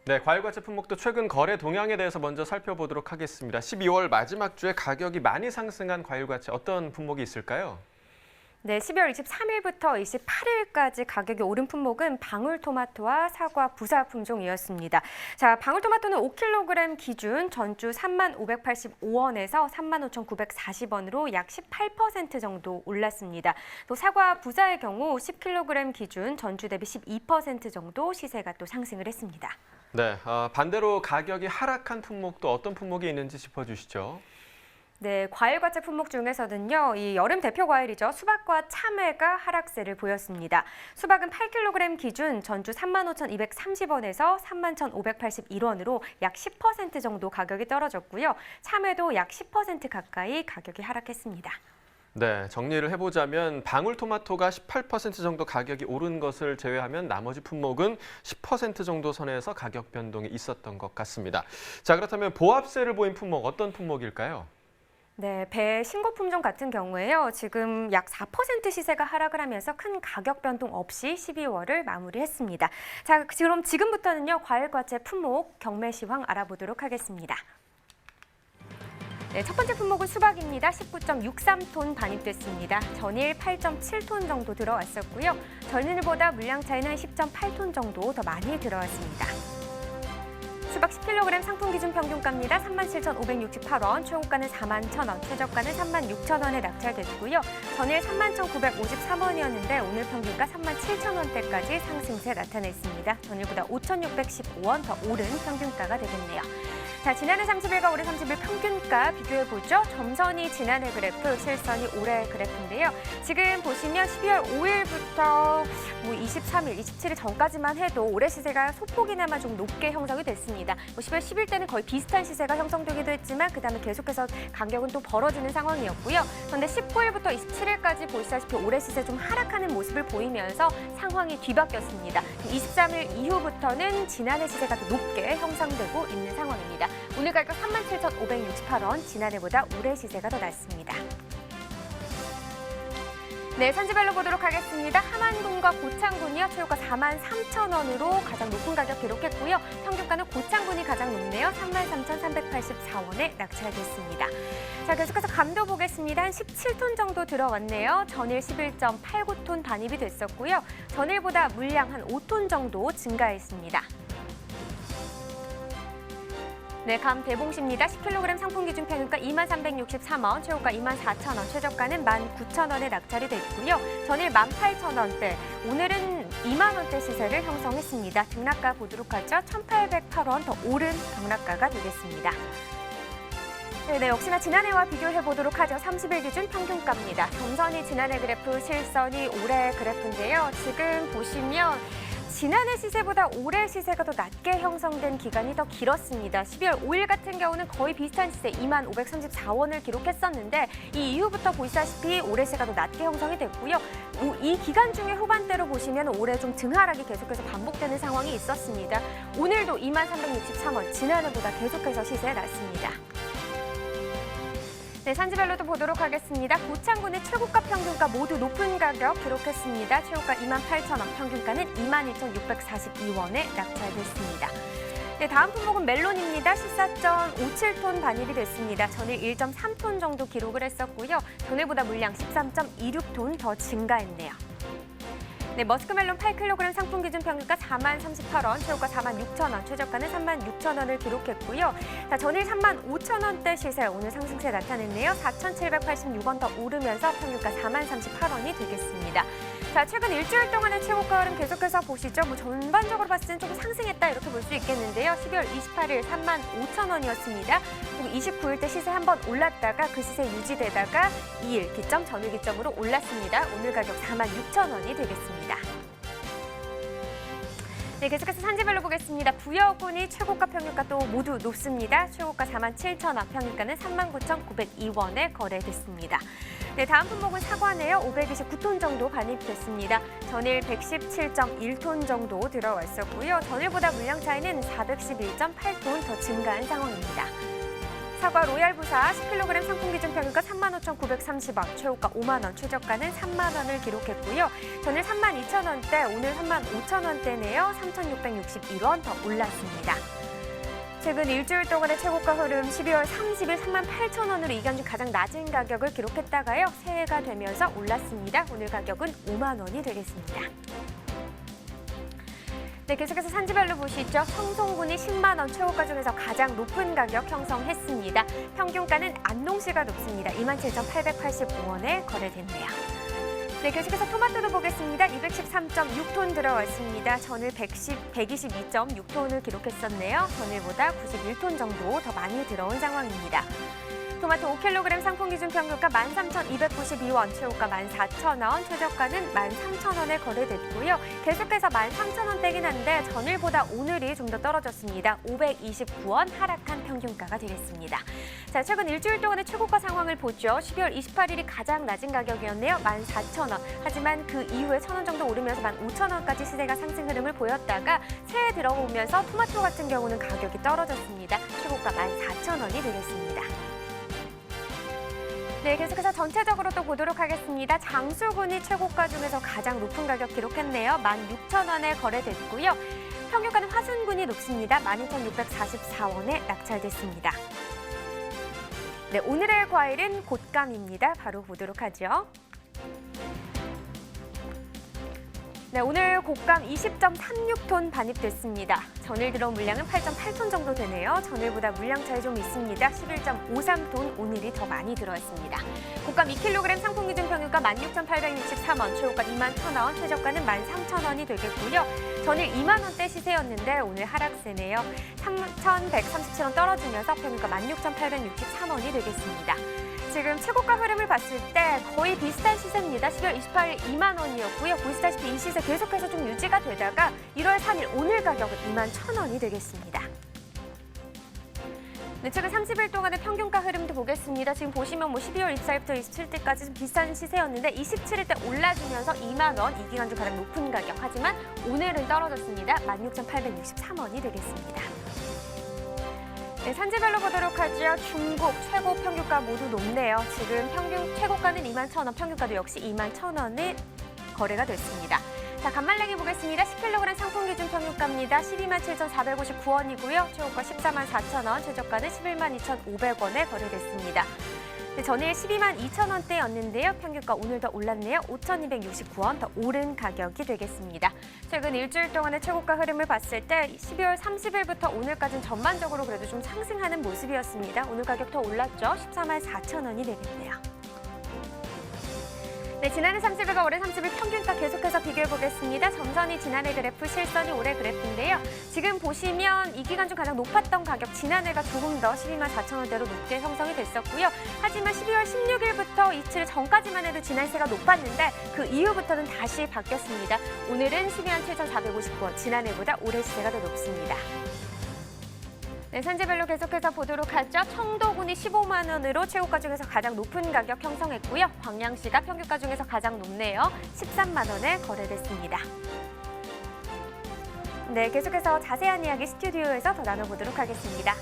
네, 과일과채 품목도 최근 거래 동향에 대해서 먼저 살펴보도록 하겠습니다. 12월 마지막 주에 가격이 많이 상승한 과일과채 어떤 품목이 있을까요? 네, 12월 23일부터 28일까지 가격이 오른 품목은 방울토마토와 사과, 부사 품종이었습니다. 자, 방울토마토는 5kg 기준 전주 35,585원에서 35,940원으로 약 18% 정도 올랐습니다. 또 사과, 부사의 경우 10kg 기준 전주 대비 12% 정도 시세가 또 상승을 했습니다. 네, 반대로 가격이 하락한 품목도 어떤 품목이 있는지 짚어주시죠. 네, 과일과채 품목 중에서는요, 이 여름 대표 과일이죠. 수박과 참외가 하락세를 보였습니다. 수박은 8kg 기준 전주 35,230원에서 31,581원으로 약 10% 정도 가격이 떨어졌고요. 참외도 약 10% 가까이 가격이 하락했습니다. 네, 정리를 해보자면 방울토마토가 18% 정도 가격이 오른 것을 제외하면 나머지 품목은 10% 정도 선에서 가격 변동이 있었던 것 같습니다. 자, 그렇다면 보합세를 보인 품목 어떤 품목일까요? 네, 배 신고 품종 같은 경우에요. 지금 약 4% 시세가 하락을 하면서 큰 가격 변동 없이 12월을 마무리했습니다. 자, 그럼 지금부터는요, 과일과채 품목 경매 시황 알아보도록 하겠습니다. 네, 첫 번째 품목은 수박입니다. 19.63톤 반입됐습니다. 전일 8.7톤 정도 들어왔었고요. 전일보다 물량 차이는 10.8톤 정도 더 많이 들어왔습니다. 수박 10kg 상품 기준 평균가입니다. 37,568원, 최고가는 41,000원, 최저가는 36,000원에 낙찰됐고요. 전일 31,953원이었는데 오늘 평균가 37,000원대까지 상승세 나타냈습니다. 전일보다 5,615원 더 오른 평균가가 되겠네요. 자, 지난해 30일과 올해 30일 평균가 비교해보죠. 점선이 지난해 그래프, 실선이 올해 그래프인데요. 지금 보시면 12월 5일부터 23일, 27일 전까지만 해도 올해 시세가 소폭이나마 좀 높게 형성이 됐습니다. 12월 10일 때는 거의 비슷한 시세가 형성되기도 했지만 그다음에 계속해서 간격은 또 벌어지는 상황이었고요. 그런데 19일부터 27일까지 보시다시피 올해 시세 좀 하락하는 모습을 보이면서 상황이 뒤바뀌었습니다. 23일 이후부터는 지난해 시세가 더 높게 형성되고 있는 상황입니다. 오늘 가격 37,568원, 지난해보다 올해 시세가 더 낮습니다. 네, 산지별로 보도록 하겠습니다. 함안군과 고창군이요. 최고가 43,000원으로 가장 높은 가격 기록했고요. 평균가는 고창군이 가장 높네요. 33,384원에 낙찰됐습니다. 자, 계속해서 감도 보겠습니다. 한 17톤 정도 들어왔네요. 전일 11.89톤 반입이 됐었고요. 전일보다 물량 한 5톤 정도 증가했습니다. 네, 감 대봉시입니다. 10kg 상품 기준 평균가 23,363원, 최고가 24,000원, 최저가는 19,000원에 낙찰이 됐고요. 전일 18,000원대, 오늘은 2만 원대 시세를 형성했습니다. 등락가 보도록 하죠. 1,808원 더 오른 등락가가 되겠습니다. 네, 역시나 지난해와 비교해보도록 하죠. 30일 기준 평균가입니다. 점선이 지난해 그래프, 실선이 올해 그래프인데요. 지금 보시면 지난해 시세보다 올해 시세가 더 낮게 형성된 기간이 더 길었습니다. 12월 5일 같은 경우는 거의 비슷한 시세 25,534원을 기록했었는데 이 이후부터 보시다시피 올해 시세가 더 낮게 형성이 됐고요. 이 기간 중에 후반대로 보시면 올해 좀 등하락이 계속해서 반복되는 상황이 있었습니다. 오늘도 23,363원, 지난해보다 계속해서 시세 낮습니다. 네, 산지별로도 보도록 하겠습니다. 고창군의 최고가 평균가 모두 높은 가격 기록했습니다. 최고가 28,000원, 평균가는 22,642원에 낙찰됐습니다. 네, 다음 품목은 멜론입니다. 14.57톤 반입이 됐습니다. 전일 1.3톤 정도 기록을 했었고요. 전일보다 물량 13.26톤 더 증가했네요. 네, 머스크멜론 8kg 상품 기준 평균가 40,038원, 최고가 46,000원, 최저가는 36,000원을 기록했고요. 자, 전일 35,000원대 시세, 오늘 상승세 나타냈네요. 4,786원 더 오르면서 평균가 40,038원이 되겠습니다. 자, 최근 일주일 동안의 최고가 흐름 계속해서 보시죠. 전반적으로 봤을 때는 조금 상승했다 이렇게 볼 수 있겠는데요. 12월 28일 35,000원이었습니다. 그리고 29일 때 시세 한번 올랐다가 그 시세 유지되다가 2일 기점, 전일 기점으로 올랐습니다. 오늘 가격 46,000원이 되겠습니다. 네, 계속해서 산지별로 보겠습니다. 부여군이 최고가 평균가 또 모두 높습니다. 최고가 47,000원, 평균가는 39,902원에 거래됐습니다. 네, 다음 품목은 사과네요. 529톤 정도 반입됐습니다. 전일 117.1톤 정도 들어왔었고요. 전일보다 물량 차이는 411.8톤 더 증가한 상황입니다. 사과 로얄 부사 10kg 상품 기준 평균가 35,930원, 최고가 5만 원, 최저가는 3만 원을 기록했고요. 전일 32,000원대, 오늘 35,000원대네요. 3,661원 더 올랐습니다. 최근 일주일 동안의 최고가 흐름 12월 30일 38,000원으로 이간 중 가장 낮은 가격을 기록했다가요. 새해가 되면서 올랐습니다. 오늘 가격은 5만 원이 되겠습니다. 네, 계속해서 산지별로 보시죠. 청송군이 10만 원 최고가 중에서 가장 높은 가격 형성했습니다. 평균가는 안농시가 높습니다. 27,885원에 거래됐네요. 네, 계속해서 토마토도 보겠습니다. 213.6톤 들어왔습니다. 전일 122.6톤을 기록했었네요. 전일보다 91톤 정도 더 많이 들어온 상황입니다. 토마토 5kg 상품 기준 평균가 13,292원, 최고가 14,000원, 최저가는 13,000원에 거래됐고요. 계속해서 13,000원대긴 한데 전일보다 오늘이 좀 더 떨어졌습니다. 529원 하락한 평균가가 되겠습니다. 자, 최근 일주일 동안의 최고가 상황을 보죠. 12월 28일이 가장 낮은 가격이었네요. 14,000원. 하지만 그 이후에 1,000원 정도 오르면서 15,000원까지 시세가 상승 흐름을 보였다가 새해 들어오면서 토마토 같은 경우는 가격이 떨어졌습니다. 최고가 14,000원이 되겠습니다. 네, 계속해서 전체적으로 또 보도록 하겠습니다. 장수군이 최고가 중에서 가장 높은 가격 기록했네요. 16,000원에 거래됐고요. 평균가는 화순군이 높습니다. 12,644원에 낙찰됐습니다. 네, 오늘의 과일은 곶감입니다. 바로 보도록 하죠. 네, 오늘 곶감 20.36톤 반입됐습니다. 전일 들어온 물량은 8.8톤 정도 되네요. 전일보다 물량 차이 좀 있습니다. 11.53톤, 오늘이 더 많이 들어왔습니다. 곶감 2kg 상품 기준 평균가 16,863원, 최고가 21,000원, 최저가는 13,000원이 되겠고요. 전일 2만 원대 시세였는데 오늘 하락세네요. 3,137원 떨어지면서 평균가 16,863원이 되겠습니다. 지금 최고가 흐름을 봤을 때 거의 비슷한 시세입니다. 12월 28일 2만 원이었고요. 보시다시피 이 시세 계속해서 좀 유지가 되다가 1월 3일 오늘 가격은 21,000원이 되겠습니다. 네, 최근 30일 동안의 평균가 흐름도 보겠습니다. 지금 보시면 12월 24일부터 27일까지 좀 비슷한 시세였는데 27일 때 올라주면서 2만 원, 이 기간 중 가장 높은 가격. 하지만 오늘은 떨어졌습니다. 16,863원이 되겠습니다. 네, 산지별로 보도록 하죠. 중국 최고 평균가 모두 높네요. 지금 평균 최고가는 21,000원, 평균가도 역시 21,000원에 거래가 됐습니다. 자, 간말랭이 보겠습니다. 10kg 상품 기준 평균가입니다. 127,459원이고요. 최고가 144,000원, 최저가는 112,500원에 거래됐습니다. 네, 전일 122,000원대였는데요. 평균가 오늘 더 올랐네요. 5,269원 더 오른 가격이 되겠습니다. 최근 일주일 동안의 최고가 흐름을 봤을 때 12월 30일부터 오늘까지는 전반적으로 그래도 좀 상승하는 모습이었습니다. 오늘 가격 더 올랐죠. 144,000원이 되겠네요. 네, 지난해 30일과 올해 30일 평균가 계속해서 비교해보겠습니다. 점선이 지난해 그래프, 실선이 올해 그래프인데요. 지금 보시면 이 기간 중 가장 높았던 가격, 지난해가 조금 더 124,000원대로 높게 형성이 됐었고요. 하지만 12월 16일부터 이틀 전까지만 해도 지난세가 높았는데 그 이후부터는 다시 바뀌었습니다. 오늘은 127,459원, 지난해보다 올해 시세가 더 높습니다. 네, 산지별로 계속해서 보도록 하죠. 청도군이 15만 원으로 최고가 중에서 가장 높은 가격 형성했고요. 광양시가 평균가 중에서 가장 높네요. 13만 원에 거래됐습니다. 네, 계속해서 자세한 이야기 스튜디오에서 더 나눠보도록 하겠습니다.